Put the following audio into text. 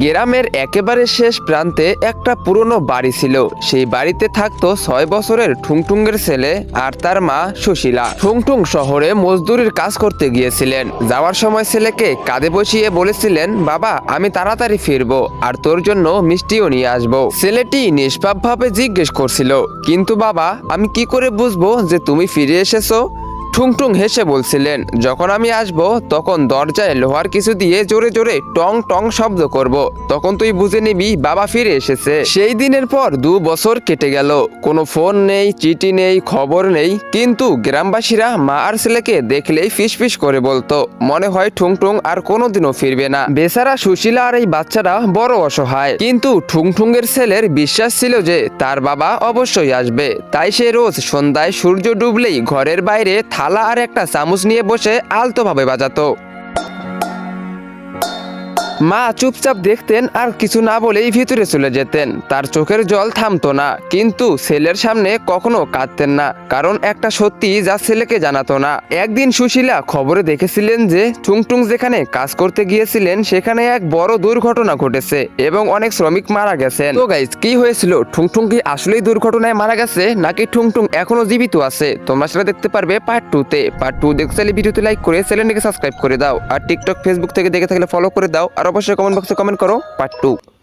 গ্রামের একেবারে শেষ প্রান্তে একটা পুরনো বাড়ি ছিল। সেই বাড়িতে থাকতো 6 বছরের ঠুংঠুংয়ের ছেলে আর তার মা সুশীলা। ঠুংঠুং শহরে মজদুরির কাজ করতে গিয়েছিলেন। যাওয়ার সময় ছেলেকে কাঁধে বসিয়ে বলেছিলেন, বাবা আমি তাড়াতাড়ি ফিরবো আর তোর জন্য মিষ্টিও নিয়ে আসবো। ছেলেটি নিষ্পাপভাবে জিজ্ঞেস করছিল, কিন্তু বাবা আমি কি করে বুঝবো যে তুমি ফিরে এসেছো? ঠুংঠুং হেসে বলছিলেন, যখন আমি আসব তখন দরজায় লোহার কিছু দিয়ে জোরে জোরে টং টং শব্দ করব, তখন তুই বুঝে নিবি বাবা ফিরে এসেছে। সেই দিনের পর 2 বছর কেটে গেল। কোনো ফোন নেই, চিঠি নেই, খবর নেই, কিন্তু গ্রামবাসীরা মা আর ছেলেকে দেখলেই ফিসফিস করে বলতো, মনে হয় ঠুংঠুং আর কোনোদিনও ফিরবে না। বেচারা সুশীলা আর এই বাচ্চারা বড় অসহায়, কিন্তু ঠুংঠুংয়ের ছেলের বিশ্বাস ছিল যে তার বাবা অবশ্যই আসবে। তাই সে রোজ সন্ধ্যায় সূর্য ডুবলেই ঘরের বাইরে থালা আর একটা চামচ নিয়ে বসে আলতোভাবে বাজাতো। মা চুপচাপ দেখতেন আর কিছু না বলেই ভিতরে চলে যেতেন। তার চোখের জল থামতো না, কিন্তু ছেলের সামনে কখনো কাঁদতেন না, কারণ একটা সত্যি যা ছেলেকে জানাতো না। একদিন সুশীলা খবরে দেখেছিলেন যে ঠুংঠুং যেখানে কাজ করতে গিয়েছিলেন সেখানে এক বড় দুর্ঘটনা ঘটেছে এবং অনেক শ্রমিক মারা গেছেন। তো গাইস, কি হয়েছিল? ঠুংঠুং কি আসলেই দুর্ঘটনায় মারা গেছে নাকি ঠুংঠুং এখনো জীবিত আছে? তোমরা সেটা দেখতে পারবে পার্ট 2 তে। পার্ট 2 দেখতে চাইলে ভিডিওতে লাইক করে চ্যানেলটিকে সাবস্ক্রাইব করে দাও, আর টিকটক ফেসবুক থেকে দেখে থাকলে ফলো করে দাও, আর অবশ্যই কমেন্ট বক্সে কমেন্ট করো পার্ট 2।